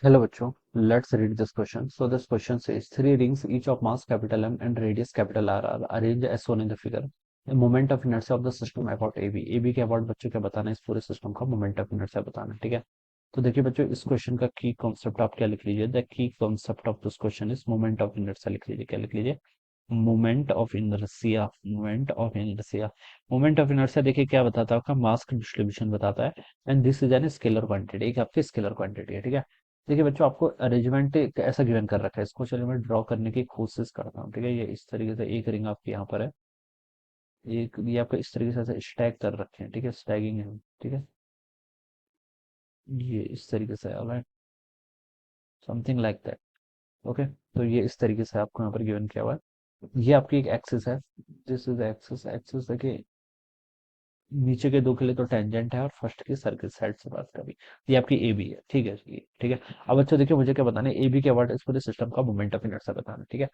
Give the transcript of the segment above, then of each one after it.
Hello बच्चों, let's read this question. So this question says three rings each of mass capital M and radius capital R are arranged as shown in the figure. The moment of inertia of the system about AB. AB के about बच्चों क्या बताना है, इस पूरे system का moment of inertia बताना है, ठीक है। तो देखिए बच्चों, इस क्वेश्चन का की कॉन्सेप्ट आप क्या लिख लीजिए, the key concept of this question is moment of inertia. लिख लीजिए, क्या लिख लीजिए, moment of inertia. Moment of inertia, moment of inertia देखिए क्या बताता है, आपका मास का डिस्ट्रीब्यूशन बताता है। And this is an scalar quantity, एक आपकी स्केलर क्वांटिटी है, ठीक है। देखिए बच्चों, आपको अरेंजमेंट ऐसा गिवन कर रखा है, इसको चलिए मैं ड्रॉ करने की कोशिश करता हूँ, ठीक है। ये इस तरीके से एक रिंग आपके यहाँ पर है, एक ये आपका इस तरीके से स्टैक कर रखे हैं, ठीक है, स्टैगिंग है, ठीक है। ये इस तरीके से, alright, something like that. Okay, तो ये इस तरीके से आपको यहाँ पर गिवन किया हुआ है। ये आपकी एक एक्सिस है, दिस इज एक्सिस। एक्सिस देखिए, नीचे के दो के लिए तो टेंजेंट है और फर्स्ट की सर्किल साइड से बात करी। ये आपकी ए बी है, ठीक है जी, ठीक है। अब बच्चों देखिए, मुझे क्या बताना है, ए बी के अबाउट इस पूरे सिस्टम का मोमेंट ऑफ इनर्शिया बताना है, ठीक है।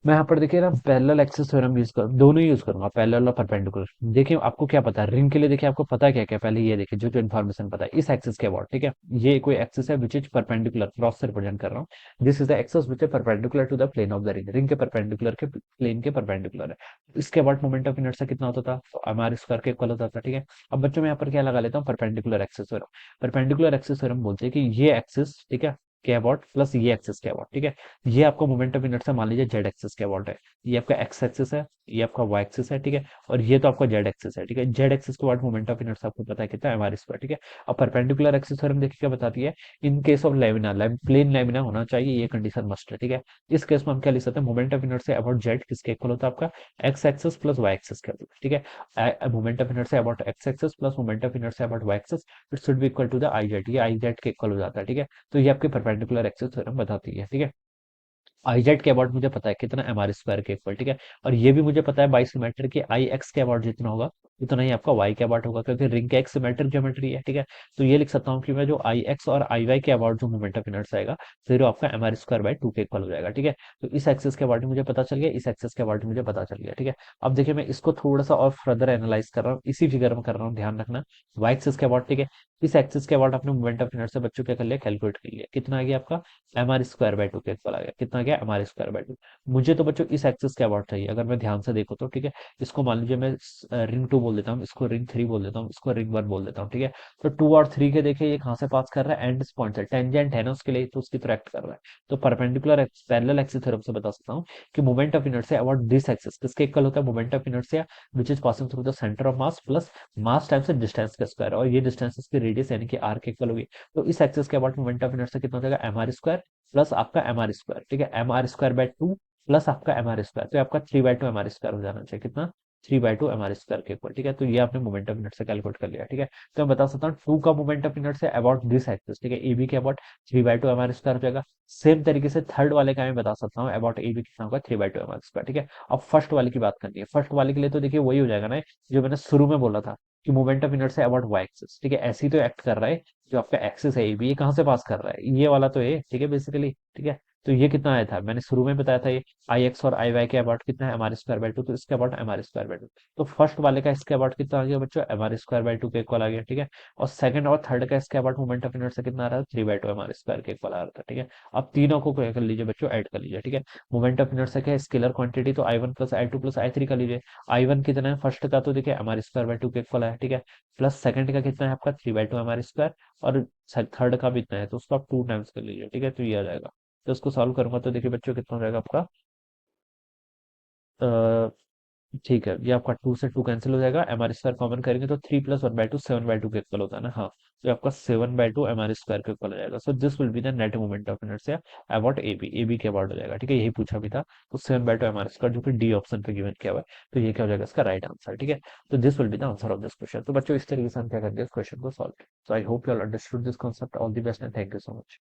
मैं यहाँ पर देखिए ना पैरेलल एक्सिस थ्योरम यूज कर, दोनों यूज करूंगा, पैरेलल और परपेंडिकुलर। देखिए आपको क्या पता है रिंग के लिए, देखिए आपको पता है क्या क्या, पहले ये देखिए जो जो इन्फॉर्मेशन पता है इस एक्सिस के अबाउट, ठीक है। ये कोई एक्सिस है विच इज परपेंडिकुलर, क्रॉस से रिप्रेजेंट कर रहा हूँ। This is the axis which is perpendicular to the plane of the ring, ring के परपेंडिकुलर के प्लेन के परपेंडिकुलर है। इसके अबाउट मोमेंट ऑफ इनर्शिया कितना होता था, तो एम आर स्क्वायर के इक्वल होता था, ठीक है। अब बच्चों मैं यहाँ पर क्या लगा लेता हूँ, perpendicular axis theorem. Perpendicular axis theorem बोलते हैं कि ये एक्सिस, ठीक है, के अबाउट प्लस ये एक्सिस के अबाउट, ठीक है। ये आपको मोमेंट ऑफ इनर्शिया मान लीजिए जेड एक्सिस के अबाउट है। ये आपका एक्स एक्सिस है, ये आपका वाई एक्सिस है, ठीक है। और ये तो आपका जेड एक्सिस है, ठीक है। जेड एक्सिस के बाद मोमेंट ऑफ इनर्शिया आपको पता है कितना है, एम आर स्क्वायर, ठीक है। अब परपेंडिकुलर एक्सिस थ्योरम देखिए क्या बताती है, in case of lamina, plane lamina होना चाहिए, ये कंडीशन मस्ट है, ठीक है। इस केस में हम क्या लिख सकते हैं, moment of inertia about z किसके इक्वल होता है, आपका x axis plus y axis के, ठीक है। Moment of inertia about x axis plus moment of inertia about Y axis, it should be equal to the I z, ये I Z के equal हो जाता है, ठीक है। तो ये आपकी परपेंडिकुलर एक्सिस थ्योरम बताती है, ठीक है। आई जेड के अबाउट मुझे पता है कितना, एम आर स्क्वायर के इक्वल, ठीक है। और ये भी मुझे पता है बाई सिमेट्रिक की आई एक्स के अबाउट जितना होगा उतना ही आपका वाई के अबाउट होगा, क्योंकि रिंग का एक सिमेट्रिक ज्योमेट्री है, ठीक है। तो ये लिख सकता हूँ कि मैं जो आई एक्स और आई वाई के अबाउट जो मोमेंट ऑफ इनर्शिया आएगा, फिर वो आपका M R square by two के इक्वल हो जाएगा, ठीक है। तो इस एक्सिस के अबाउट मुझे पता चल गया, इस एक्सिस के अबाउट मुझे पता चल गया, ठीक है। अब देखिए मैं इसको थोड़ा सा और फर्दर एनालाइज कर रहा हूँ, इसी फिगर में कर रहा हूँ, ध्यान रखना। वाई एक्सिस के अबाउट, ठीक है। इस एक्सिस के अबाउट आपने मोमेंट ऑफ इनर्शिया बच्चों क्या कर लिया, कैलकुलेट कर लिया, कितना आ गया आपका, M R square by two के इक्वल आ गया, कितना आ गया, M R square by two. मुझे तो बच्चों इस एक्सिस के अबाउट चाहिए, अगर मैं ध्यान से देखो तो, ठीक है। इसको मान लीजिए मैं रिंग टू बोल देता हूँ, इसको रिंग थ्री बोल देता हूँ, इसको रिंग वन बोल देता हूँ, ठीक है। तो टू और थ्री के देखिए ये कहाँ से पास कर रहा है, एंड पॉइंट से, टेंजेंट है ना उसके लिए, तो उसकी तरह एक्ट कर रहा है। तो परपेंडिकुलर पैरेलल एक्सिस थ्योरम से बता सकता हूँ कि moment of inertia about this axis किसके इक्वल होता है, moment of inertia which is passing through the centre of mass plus mass times distance का स्क्वायर, और ये डिस्टेंस इसकी रेडियस यानी कि आर के इक्वल होगी। तो इस एक्सिस के अबाउट मोमेंट ऑफ इनर्शिया कितना हो जाएगा, एम आर स्क्वायर प्लस आपका एम आर स्क्वायर, ठीक है, M R square by two plus आपका एम आर स्क्वायर, तो आपका three by two M R square हो जाना चाहिए, कितना, three by two M R square के इक्वल, ठीक है। तो ये आपने मोमेंट ऑफ इनर्शिया कैलकुलेट कर लिया, ठीक है। तो मैं बता सकता हूँ टू का moment of inertia about this axis, ठीक है, ए बी के about three by two M R square हो जाएगा। सेम तरीके से थर्ड वाले का मैं बता सकता हूँ अबाउट ए बी कितना होगा, three by two M R square, ठीक है। अब फर्स्ट वाले की बात करनी है, फर्स्ट वाले के लिए तो देखिए वही हो जाएगा ना, जो मैंने शुरू में बोला था कि moment of inertia about Y axis, ठीक है। ऐसे ही तो एक्ट कर रहा है, जो आपका एक्सिस है ए बी, ये कहाँ से पास कर रहा है, ये वाला तो है, ठीक है, बेसिकली, ठीक है। तो ये कितना आया था, मैंने शुरू में बताया था, ये आई एक्स और आई वाई के अबाउट कितना है, M R square by two, तो इसके about M R square by two. तो फर्स्ट वाले का इसके अबाउट कितना आ गया बच्चों, M R square by two के इक्वल आ गया, ठीक है। और सेकंड और थर्ड का इसके अबाउट मोमेंट ऑफ इनर्शिया कितना आ रहा है, three by two M R square के इक्वल आ रहा था, ठीक है। अब तीनों को क्या कर लीजिए बच्चों, ऐड कर लीजिए, ठीक है। मोमेंट ऑफ इनर्शिया क्या है, स्केलर क्वांटिटी, तो I one plus I two plus I three का लीजिए। आई वन कितना है, फर्स्ट का तो देखिए M R square by two के इक्वल है, ठीक है। प्लस सेकंड का कितना है आपका, three by two M R square. और थर्ड का भी इतना है, तो उसको आप टू टाइम्स कर लीजिए, ठीक है। तो ये आ जाएगा, तो उसको सॉल्व करूंगा तो देखिए बच्चों कितना हो जाएगा आपका, अ, ठीक है, ये आपका टू से टू कैंसिल हो जाएगा, एम आर स्क्वायर कॉमन करेंगे तो three plus one by two seven by two के इक्वल होता है ना, हाँ। तो आपका seven by two M R square के इक्वल हो जाएगा। So this will be the net moment of inertia about A B के अबाउट हो जाएगा, ठीक है, यही पूछा भी था। तो seven by two M R square जो कि डी ऑप्शन पे गिवन किया हुआ है, तो ये क्या हो जाएगा इसका राइट आंसर, ठीक है। तो this will be the answer of this question. तो बच्चों इस तरीके से हम क्या करेंगे इस क्वेश्चन को solve. So I hope you all understood this concept, all the best and thank you so much.